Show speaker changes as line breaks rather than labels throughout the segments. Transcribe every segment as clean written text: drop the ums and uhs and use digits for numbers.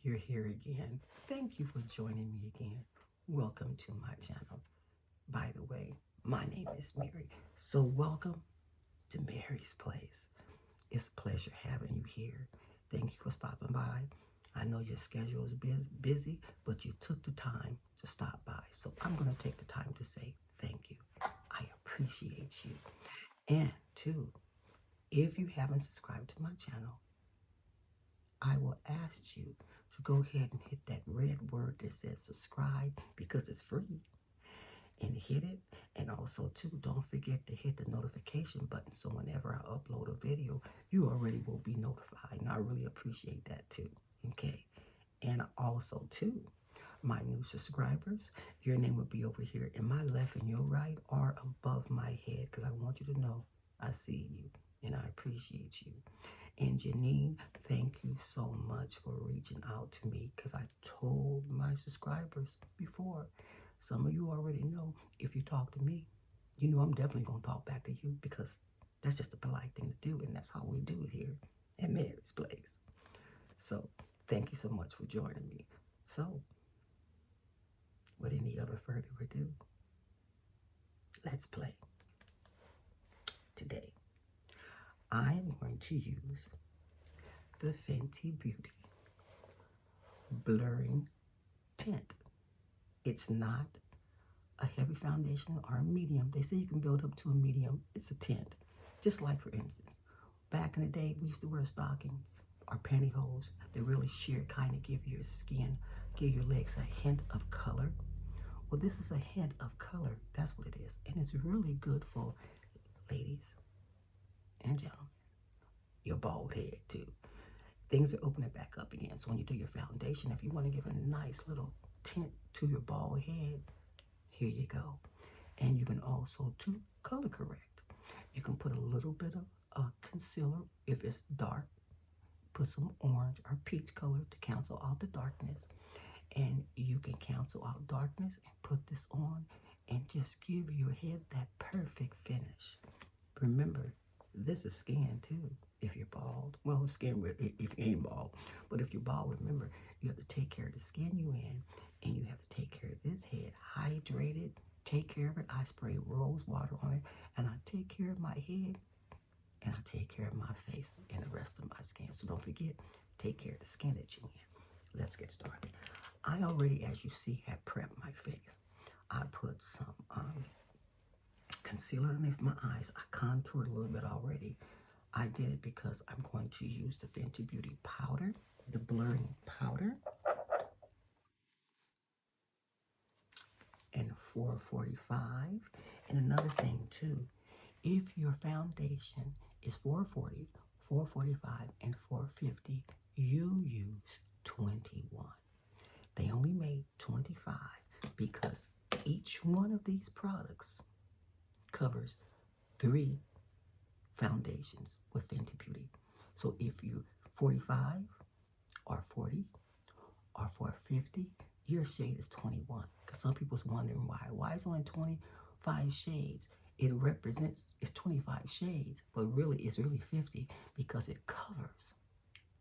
you're here again. Thank you for joining me again. Welcome to my channel. By the way, my name is Mary. So welcome to Mary's Place. It's a pleasure having you here. Thank you for stopping by. I know your schedule is busy, but you took the time to stop by. So I'm going to take the time to say thank you. I appreciate you. And two, if you haven't subscribed to my channel, I will ask you to go ahead and hit that red word that says subscribe because it's free. And hit it. And also, too, don't forget to hit the notification button so whenever I upload a video, you already will be notified. And I really appreciate that, too. Okay? And also, too, my new subscribers, your name will be over here in my left and your right or above my head because I want you to know I see you and I appreciate you. And Janine, thank you so much for reaching out to me because I told my subscribers before. Some of you already know if you talk to me, you know I'm definitely going to talk back to you because that's just a polite thing to do, and that's how we do it here at Mary's Place. So thank you so much for joining me. So with any other further ado, let's play. Today, I am going to use the Fenty Beauty Blurring Tint. It's not a heavy foundation or a medium. They say you can build up to a medium. It's a tint. Just like, for instance, back in the day, we used to wear stockings or pantyhose that really sheer, kind of give your skin, give your legs a hint of color. Well, this is a hint of color. That's what it is. And it's really good for ladies and gentlemen. Your bald head, too. Things are opening back up again. So when you do your foundation, if you want to give a nice little tint to your bald head, here you go. And you can also to color correct. You can put a little bit of concealer if it's dark. Put some orange or peach color to cancel out the darkness. And you can cancel out darkness and put this on and just give your head that perfect finish. Remember, this is skin too. If you're bald, well, skin if you ain't bald, but if you're bald, remember you have to take care of the skin you in, and you have to take care of this head, hydrated. Take care of it. I spray rose water on it, and I take care of my head, and I take care of my face and the rest of my skin. So don't forget, take care of the skin that you're in. Let's get started. I already, as you see, have prepped my face. I put some concealer underneath my eyes. I contoured a little bit already. I did it because I'm going to use the Fenty Beauty powder, the blurring powder, and 445. And another thing too, if your foundation is 440, 445, and 450, you use 21. They only made 25 because each one of these products covers 3 foundations with Fenty Beauty. So if you're 45 or 40 or 450, your shade is 21. Because some people's wondering why. Why is only 25 shades? It represents, it's 25 shades, but really it's really 50 because it covers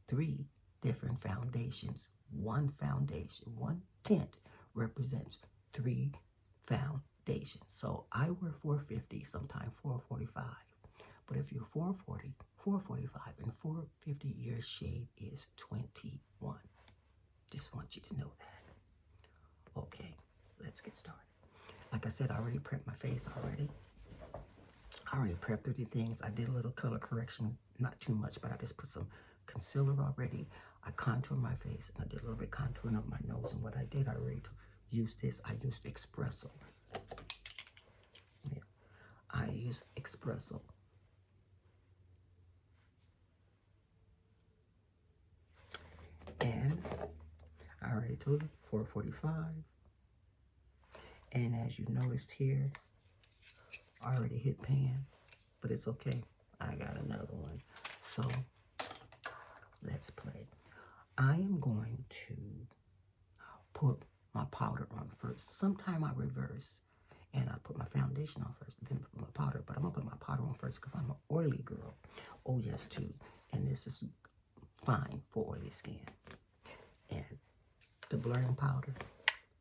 3 different foundations. One foundation, one tint represents 3 foundations. So I wear 450, sometimes 445. But if you're 440, 445, and 450, your shade is 21. Just want you to know that. Okay, let's get started. Like I said, I already prepped my face already. I already prepped 30 things. I did a little color correction, not too much, but I just put some concealer already. I contoured my face, and I did a little bit contouring up my nose. And what I did, I already used this. I used Espresso. Yeah, I use Espresso. And I already told you, 445. And as you noticed here, I already hit pan, but it's okay. I got another one. So let's play. I am going to put my powder on first. Sometime I reverse and I put my foundation on first, then put my powder. But I'm gonna put my powder on first because I'm an oily girl. Oh yes, too. And this is fine for oily skin. And The blurring powder,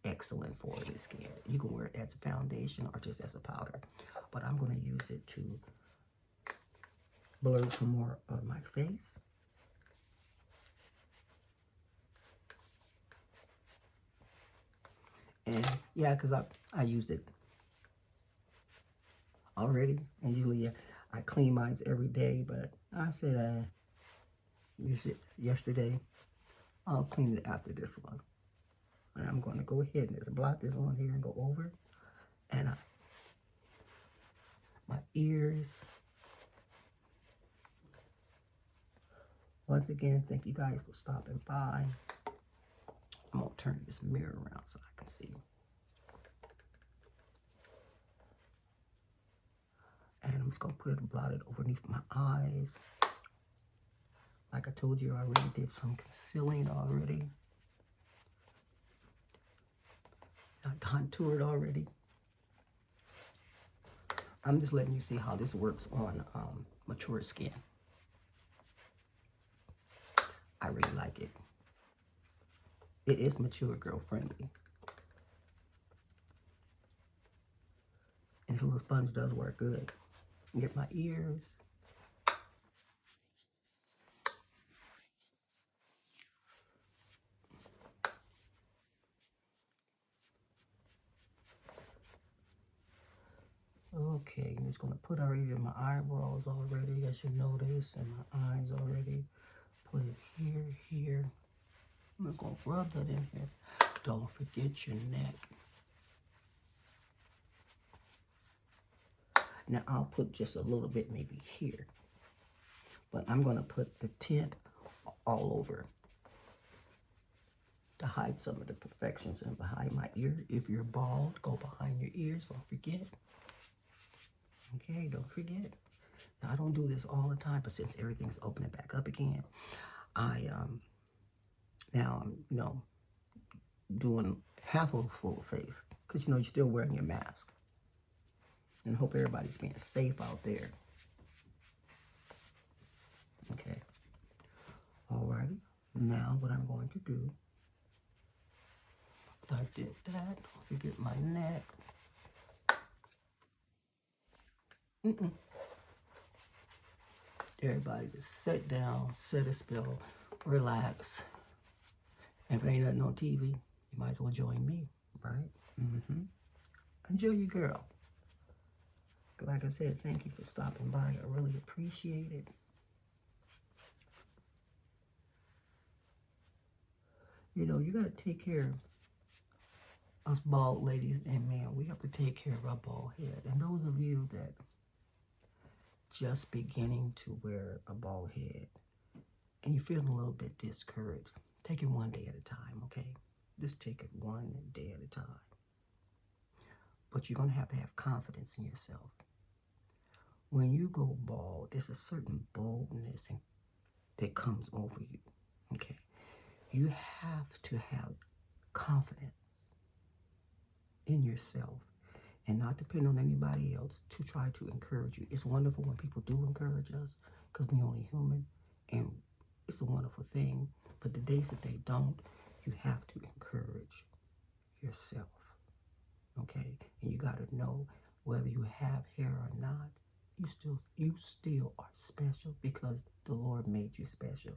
excellent for the skin. You can wear it as a foundation or just as a powder. But I'm going to use it to blur some more of my face. And yeah, because I used it already. And usually I clean mine every day. But I said I used it yesterday. I'll clean it after this one. And I'm going to go ahead and just blot this on here and go over. And my ears. Once again, thank you guys for stopping by. I'm going to turn this mirror around so I can see. And I'm just going to put it blotted underneath my eyes. Like I told you, I already did some concealing already. I contoured already. I'm just letting you see how this works on mature skin. I really like it. It is mature girl friendly. And this little sponge does work good. Get my ears. Okay, I'm just going to put already in my eyebrows already, as you notice, and my eyes already. Put it here, here. I'm just going to rub that in here. Don't forget your neck. Now, I'll put just a little bit maybe here. But I'm going to put the tint all over to hide some of the perfections and behind my ear. If you're bald, go behind your ears. Don't forget. Okay, don't forget. Now, I don't do this all the time, but since everything's opening back up again, now I'm, doing half of a full face because, you're still wearing your mask. And hope everybody's being safe out there. Okay. Alrighty. Now, what I'm going to do, after I did that, don't forget my neck. Everybody just sit down, set a spell, relax. If ain't nothing on TV, you might as well join me, right? Enjoy your girl. Like I said, thank you for stopping by. I really appreciate it. You got to take care of us bald ladies and men. We have to take care of our bald head. And those of you that just beginning to wear a bald head and you're feeling a little bit discouraged, take it one day at a time, okay? Just take it one day at a time. But you're going to have confidence in yourself. When you go bald, there's a certain boldness that comes over you, okay? You have to have confidence in yourself and not depend on anybody else to try to encourage you. It's wonderful when people do encourage us because we're only human, and it's a wonderful thing. But the days that they don't, you have to encourage yourself, okay? And you got to know whether you have hair or not, you still are special because the Lord made you special.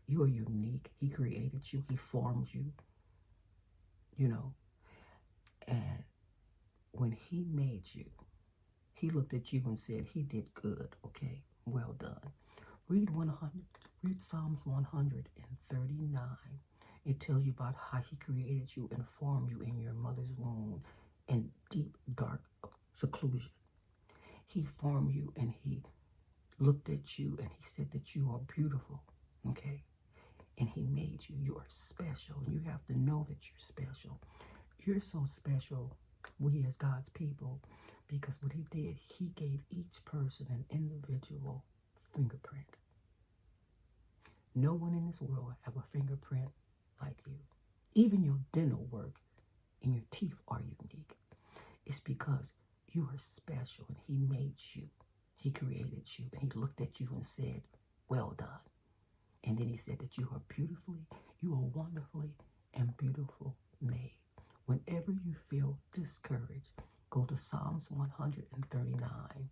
You are unique. He created you. He formed you, And when he made you, he looked at you and said, he did good, okay? Well done. Read Psalms 139. It tells you about how he created you and formed you in your mother's womb in deep, dark seclusion. He formed you and he looked at you and he said that you are beautiful, okay? And he made you. You are special. You have to know that you're special. You're so special, we as God's people, because what he did, he gave each person an individual fingerprint. No one in this world have a fingerprint like you. Even your dental work and your teeth are unique. It's because you are special and he made you. He created you and he looked at you and said, well done. And then he said that you are beautifully, you are wonderfully and beautiful made. Whenever you feel discouraged, go to Psalms 139,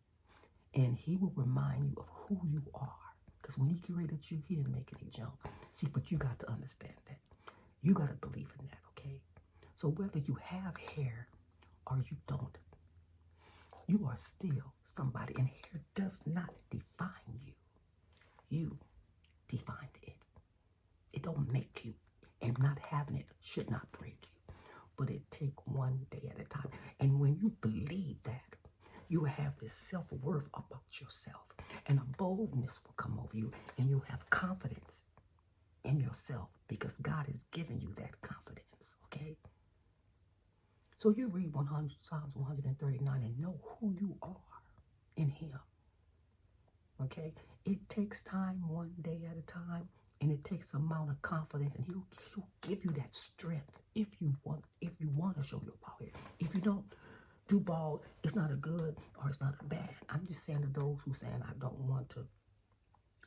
and he will remind you of who you are. Because when he created you, he didn't make any junk. See, but you got to understand that. You got to believe in that, okay? So whether you have hair or you don't, you are still somebody, and hair does not define you. You defined it. It don't make you, and not having it should not break you. But it take one day at a time. And when you believe that, you will have this self-worth about yourself, and a boldness will come over you, and you'll have confidence in yourself because God has given you that confidence, okay? So you read Psalms 139 and know who you are in him, okay? It takes time, one day at a time, and it takes an amount of confidence, and he'll give you that strength if you want to show your power. If you don't do bald, it's not a good or it's not a bad. I'm just saying to those who saying I don't want to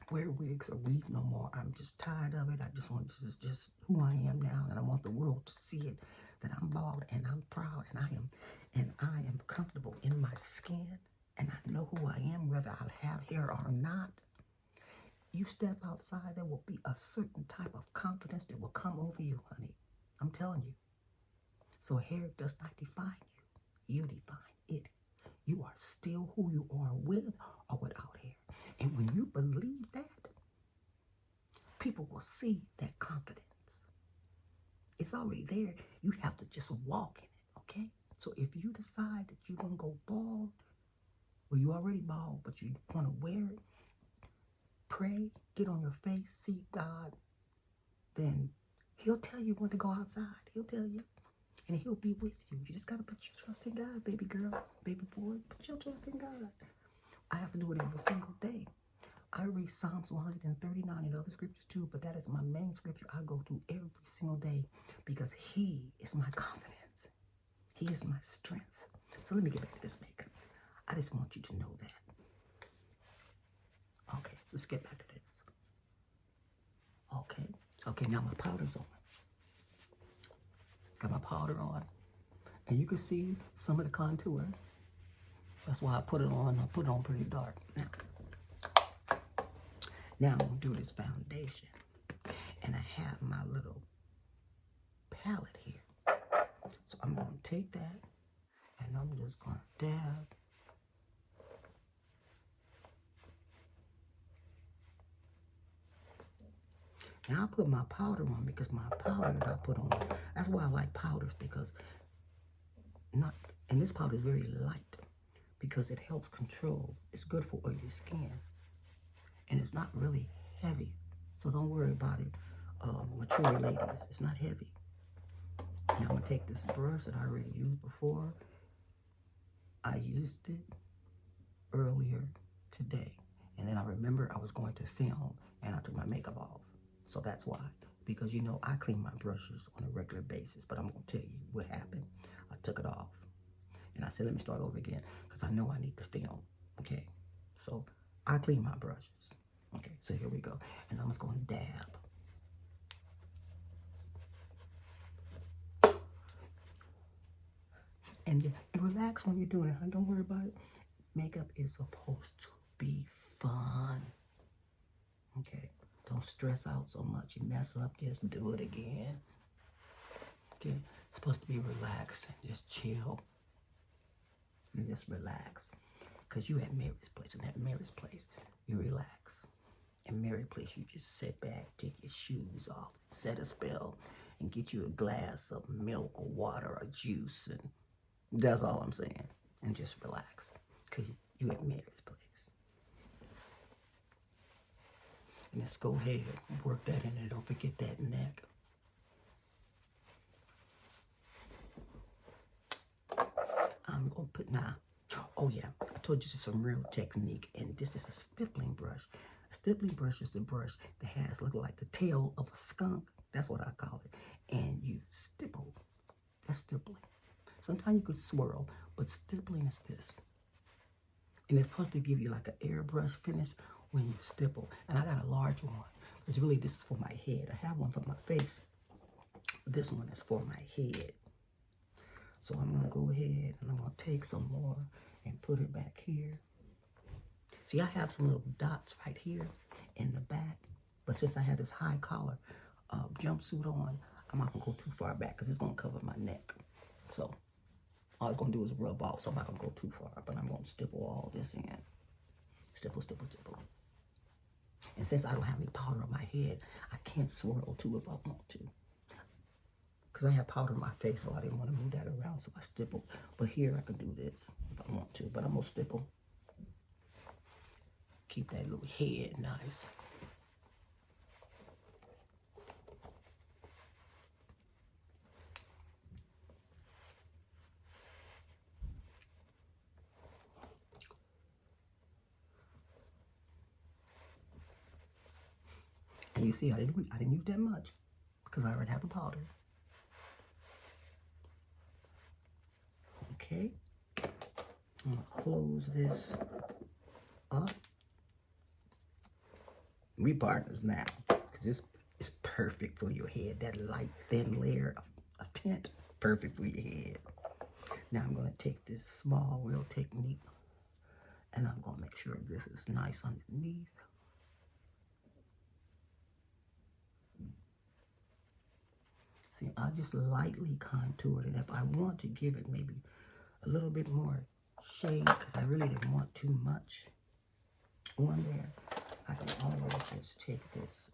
wear wigs or weave no more. I'm just tired of it. I just want this is just who I am now, and I want the world to see it, that I'm bald and I'm proud and I am comfortable in my skin, and I know who I am whether I have hair or not. You step outside, there will be a certain type of confidence that will come over you, honey. I'm telling you. So hair does not define you. You define it. You are still who you are with or without hair. And when you believe that, people will see that confidence. It's already there. You have to just walk in it, okay? So if you decide that you're going to go bald, or you already bald, but you want to wear it, pray, get on your face, seek God, then he'll tell you when to go outside. He'll tell you. And he'll be with you. You just got to put your trust in God, baby girl, baby boy. Put your trust in God. I have to do it every single day. I read Psalms 139 and other scriptures too, but that is my main scripture I go to every single day because he is my confidence. He is my strength. So let me get back to this makeup. I just want you to know that. Okay, let's get back to this. Okay, now my powder's on. Got my powder on. And you can see some of the contour. That's why I put it on. I put it on pretty dark. Now I'm going to do this foundation. And I have my little palette here. So I'm going to take that and I'm just going to dab. Now I put my powder on because my powder that I put on, that's why I like powders, because and this powder is very light because it helps control. It's good for oily skin. And it's not really heavy. So don't worry about it, mature ladies. It's not heavy. Now I'm going to take this brush that I already used before. I used it earlier today. And then I remember I was going to film and I took my makeup off. So that's why. Because, you know, I clean my brushes on a regular basis. But I'm going to tell you what happened. I took it off. And I said, let me start over again. Because I know I need to film. Okay. So I clean my brushes. Okay. So here we go. And I'm just going to dab. And relax when you're doing it. Don't worry about it. Makeup is supposed to be fun. Okay. Don't stress out so much. You mess up, just do it again. Okay. It's supposed to be relaxed and just chill. And just relax. Because you at Mary's place. And at Mary's place, you relax. At Mary's place, you just sit back, take your shoes off, set a spell, and get you a glass of milk or water or juice. And that's all I'm saying. And just relax. Because you at Mary's place. And let's go ahead and work that in there. Don't forget that neck. I'm going to put now. Oh, yeah. I told you this is some real technique. And this is a stippling brush. A stippling brush is the brush that has, look like the tail of a skunk. That's what I call it. And you stipple. That's stippling. Sometimes you could swirl, but stippling is this. And it's supposed to give you like an airbrush finish when you stipple. And I got a large one. It's really, this is for my head. I have one for my face. This one is for my head. So I'm going to go ahead and I'm going to take some more and put it back here. See, I have some little dots right here in the back. But since I have this high collar jumpsuit on, I'm not going to go too far back because it's going to cover my neck. So all it's going to do is rub off. So I'm not going to go too far. But I'm going to stipple all this in. Stipple, stipple, stipple. And since I don't have any powder on my head, I can't swirl too if I want to. Because I have powder on my face, so I didn't want to move that around, so I stippled. But here I can do this if I want to, but I'm going to stipple. Keep that little head nice. And you see, I didn't use that much because I already have the powder. Okay, I'm going to close this up. We partners now, because this is perfect for your head. That light, thin layer of tint, perfect for your head. Now I'm going to take this small Real Technique, and I'm going to make sure this is nice underneath. See, I just lightly contoured it. If I want to give it maybe a little bit more shade, because I really didn't want too much on there, I can always just take this.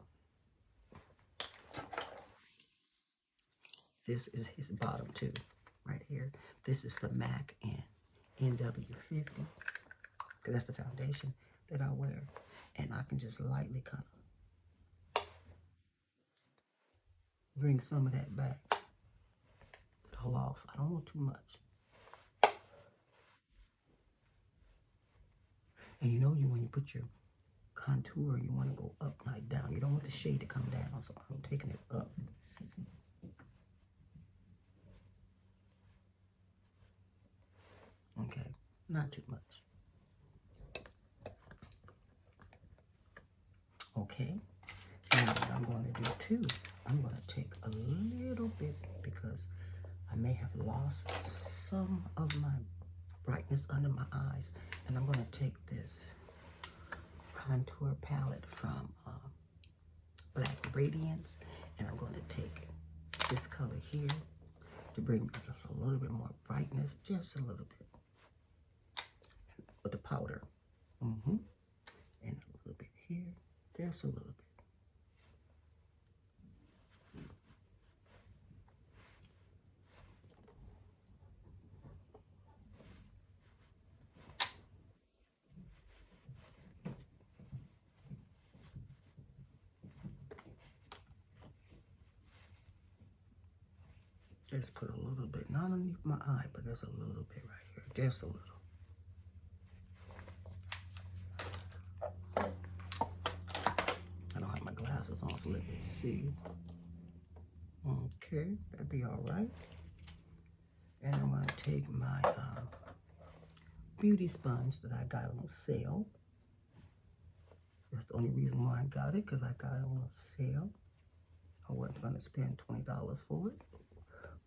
This is his bottom too, right here. This is the MAC and NW50, because that's the foundation that I wear. And I can just lightly kind of bring some of that back that I lost. I don't want too much. And you know, when you put your contour, you want to go up, not down. You don't want the shade to come down, so I'm taking it up. Okay, not too much. Okay, now what I'm going to do too, I'm going to take a little bit, because I may have lost some of my brightness under my eyes, and I'm going to take this contour palette from Black Radiance, and I'm going to take this color here to bring just a little bit more brightness, just a little bit, with the powder. And a little bit here, just a little bit. Just put a little bit, not underneath my eye, but there's a little bit right here, just a little. I don't have my glasses on, so let me see. Okay, that'd be all right. And I'm going to take my beauty sponge that I got on sale. That's the only reason why I got it, because I got it on sale. I wasn't going to spend $20 for it.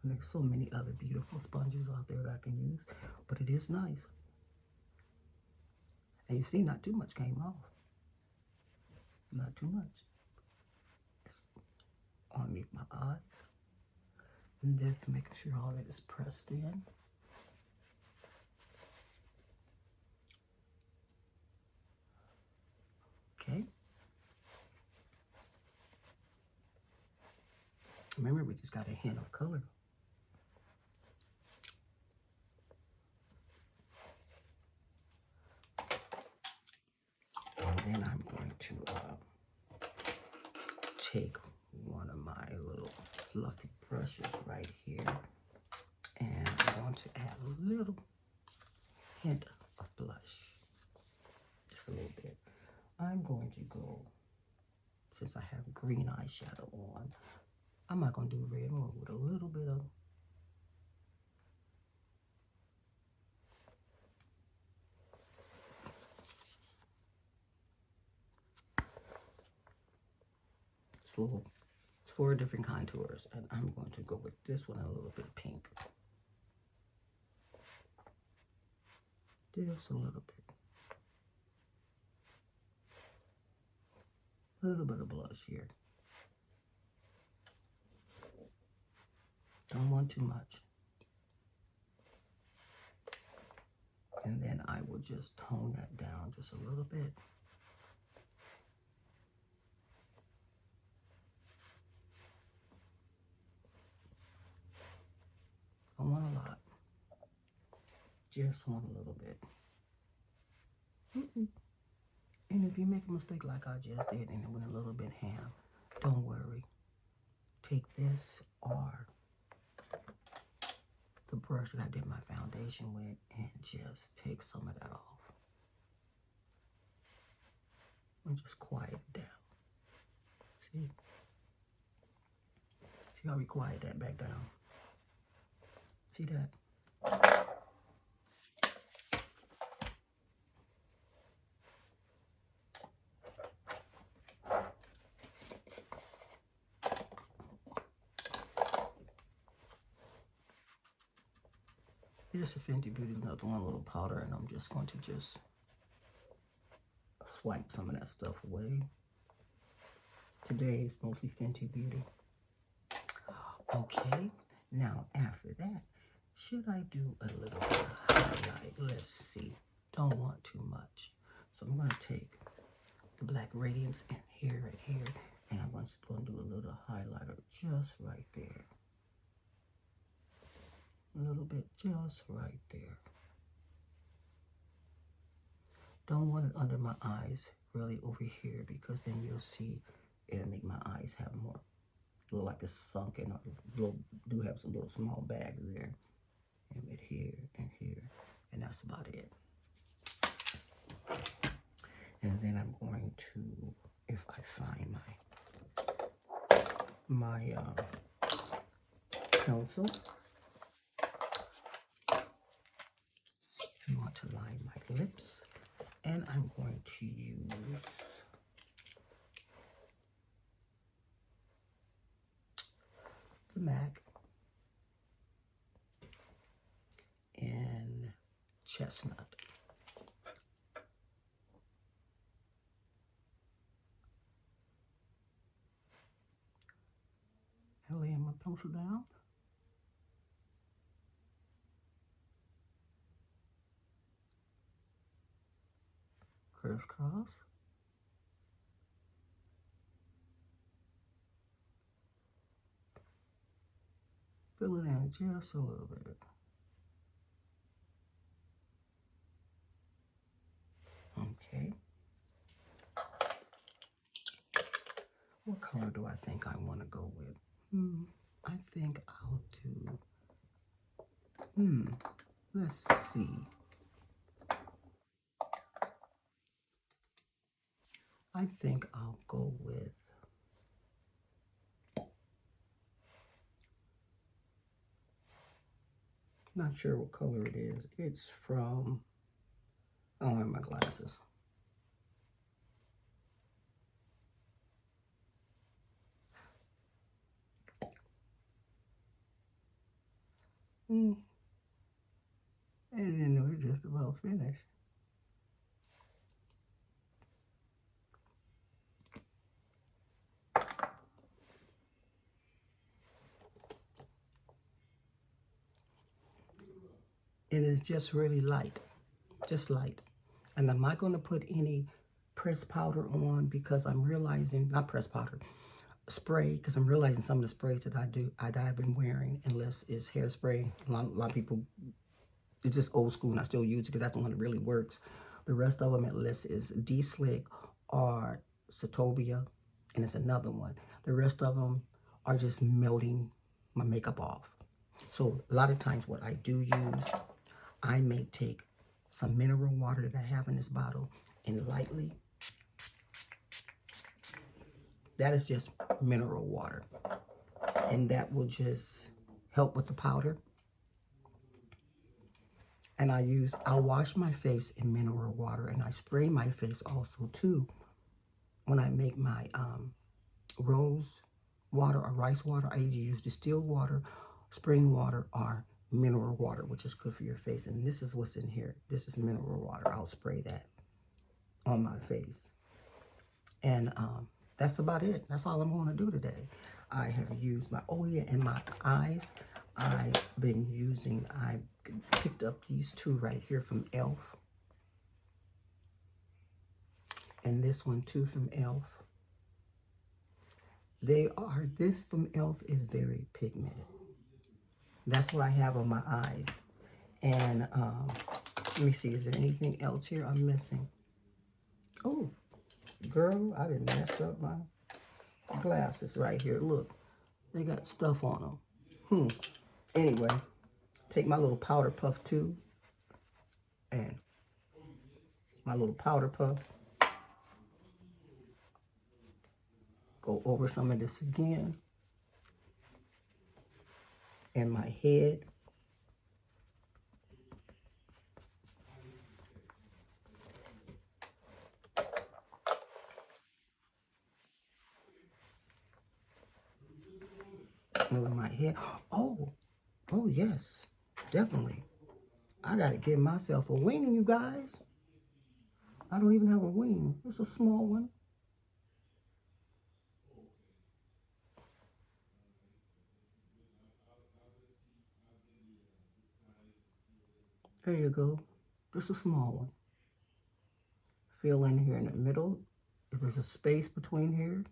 And there's so many other beautiful sponges out there that I can use, but it is nice. And you see, not too much came off. Not too much. It's underneath my eyes. And just making sure all that is pressed in. Okay. Remember, we just got a hint of color. And then I'm going to take one of my little fluffy brushes right here, and I want to add a little hint of blush, just a little bit. I'm going to go, since I have green eyeshadow on, I'm not going to do red. I'm going to go with a little bit of just a little It's 4 different contours, and I'm going to go with this one a little bit pink. Just a little bit. A little bit of blush here. Don't want too much. And then I will just tone that down just a little bit. Don't want a lot. Just want a little bit. And if you make a mistake like I just did and it went a little bit ham, don't worry. Take this or the brush that I did my foundation with and just take some of that off. And just quiet it down. See? See how we quiet that back down? See that? This is a Fenty Beauty, another one little powder, and I'm just going to just swipe some of that stuff away. Today is mostly Fenty Beauty. Okay, now after that, should I do a little bit of highlight? Let's see. Don't want too much. So I'm going to take the Black Radiance and here, right here, and I'm just going to do a little highlighter just right there. A little bit just right there. Don't want it under my eyes, really over here, because then you'll see it'll make my eyes have more, look like it's sunken, or do have some little small bags there. And right here and here, and that's about it. And then I'm going to, if I find my pencil, I want to line my lips, and I'm going to use the MAC in Chestnut. I lay my pencil down. Crisscross. Fill it in just a little bit. Okay. What color do I think I want to go with? I think I'll do, let's see. I think I'll go with not sure what color it is. It's from, I don't have my glasses. I didn't know it just about finished. It is just really light, just light. And I'm not going to put any pressed powder on because I'm realizing, not pressed powder, spray, because I'm realizing some of the sprays that I've been wearing, unless it's hairspray. A lot of people, it's just old school and I still use it because that's the one that really works. The rest of them, unless it's D-Slick or Setobia, and it's another one. The rest of them are just melting my makeup off. So a lot of times what I do use, I may take some mineral water that I have in this bottle and lightly, that is just mineral water, and that will just help with the powder. And I'll wash my face in mineral water, and I spray my face also too when I make my rose water or rice water. I either use distilled water, spring water, or mineral water, which is good for your face. And this is what's in here. This is mineral water. I'll spray that on my face. And that's about it. That's all I'm going to do today. I have used my, oh yeah, and my eyes. I picked up these two right here from e.l.f. And this one too from e.l.f. This from e.l.f. is very pigmented. That's what I have on my eyes. And let me see, is there anything else here I'm missing? Oh, girl, I done messed up my glasses right here. Look, they got stuff on them. Anyway, take my little powder puff too. And my little powder puff. Go over some of this again. And my head. Over my head. Oh yes, definitely. I gotta give myself a wing, you guys. I don't even have a wing. It's a small one. There you go. Just a small one. Fill in here in the middle. If there's a space between here.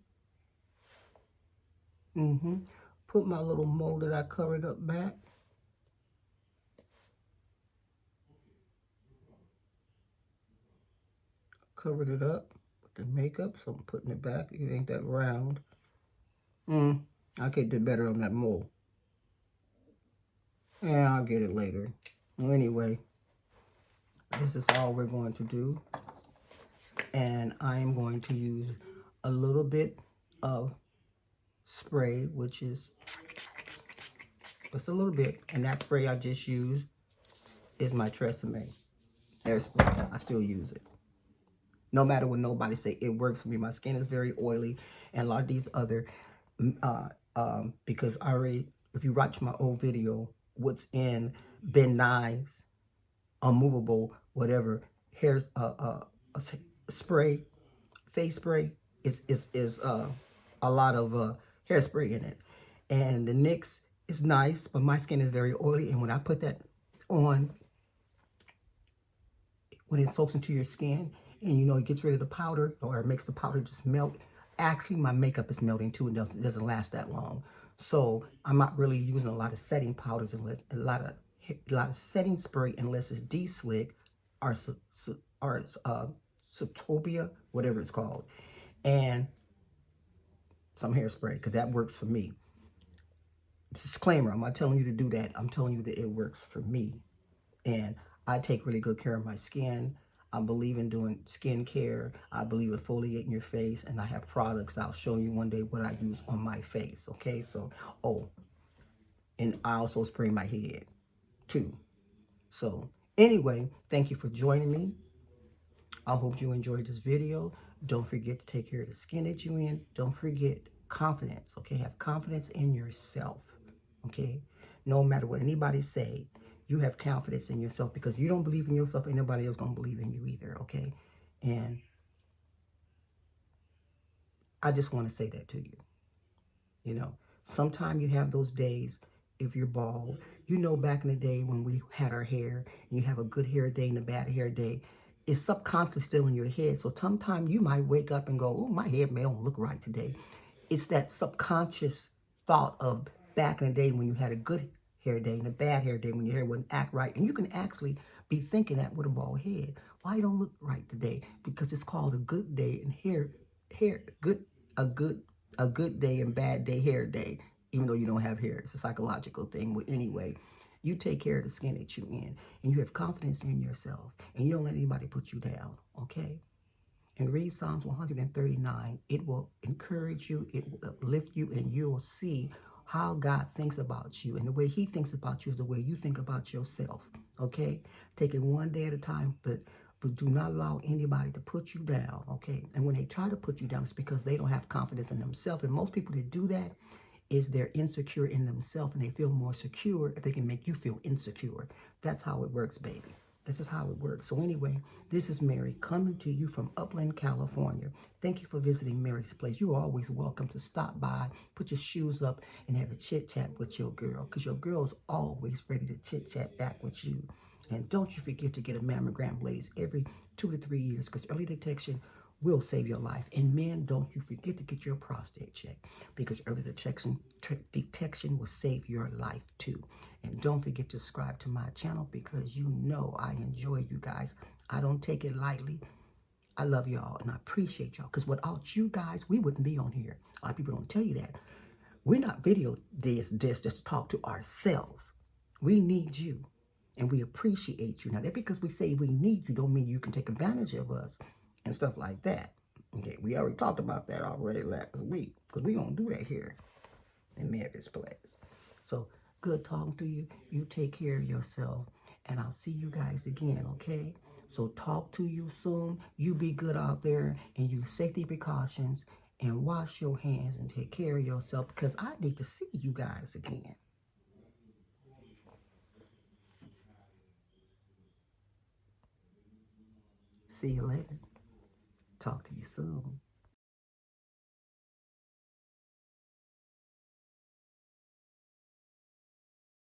Put my little mold that I covered up back. Covered it up with the makeup, so I'm putting it back. It ain't that round. I could do better on that mold. Yeah, I'll get it later. Well, anyway, this is all we're going to do. And I'm going to use a little bit of spray, which is just a little bit. And that spray I just used is my Tresemme hairspray. I still use it. No matter what nobody say, it works for me. My skin is very oily, and a lot of these other, because I already, if you watch my old video, what's in Ben Nye's unmovable, whatever, hair, spray, face spray, is a lot of hairspray in it. And the NYX is nice, but my skin is very oily, and when I put that on, when it soaks into your skin, and you know, it gets rid of the powder, or it makes the powder just melt. Actually, my makeup is melting too, and it doesn't last that long. So I'm not really using a lot of setting powders, unless a lot of setting spray, unless it's D-Slick or Subtopia, whatever it's called, and some hairspray, because that works for me. Disclaimer, I'm not telling you to do that. I'm telling you that it works for me. And I take really good care of my skin. I believe in doing skincare. I believe in exfoliating your face. And I have products that I'll show you one day what I use on my face. Okay, so, and I also spray my head too. So anyway, thank you for joining me. I hope you enjoyed this video. Don't forget to take care of the skin that you're in. Don't forget confidence, okay? Have confidence in yourself, okay? No matter what anybody say, you have confidence in yourself, because if you don't believe in yourself, ain't nobody else gonna believe in you either, okay? And I just want to say that to you. You know, sometimes you have those days, if you're bald, you know, back in the day when we had our hair, and you have a good hair day and a bad hair day, it's subconsciously still in your head. So sometimes you might wake up and go, oh, my hair may don't look right today. It's that subconscious thought of back in the day when you had a good hair day and a bad hair day when your hair wouldn't act right. And you can actually be thinking that with a bald head. Why you don't look right today? Because it's called a good day and a good day and bad day hair day, even though you don't have hair. It's a psychological thing. But anyway, you take care of the skin that you're in, and you have confidence in yourself, and you don't let anybody put you down, okay? And read Psalms 139. It will encourage you, it will uplift you, and you'll see how God thinks about you. And the way he thinks about you is the way you think about yourself, okay? Take it one day at a time, but But do not allow anybody to put you down, okay? And when they try to put you down, it's because they don't have confidence in themselves. And most people that do that is they're insecure in themselves, and they feel more secure if they can make you feel insecure. That's how it works, baby. This is how it works. So anyway, this is Mary coming to you from Upland, California. Thank you for visiting Mary's Place. You're always welcome to stop by, put your shoes up, and have a chit-chat with your girl, because your girl's always ready to chit-chat back with you. And don't you forget to get a mammogram, ladies, every 2 to 3 years, because early detection will save your life. And men, don't you forget to get your prostate checked, because early detection will save your life too. And don't forget to subscribe to my channel, because you know I enjoy you guys. I don't take it lightly. I love y'all and I appreciate y'all, because without you guys, we wouldn't be on here. A lot of people don't tell you that. We're not video this just to talk to ourselves. We need you. And we appreciate you. Now, that because we say we need you don't mean you can take advantage of us and stuff like that. Okay, we already talked about that already last week, because we don't do that here in Mary's Place. So, good talking to you. You take care of yourself, and I'll see you guys again, okay? So, talk to you soon. You be good out there and use safety precautions and wash your hands and take care of yourself, because I need to see you guys again. See you later. Talk to you soon.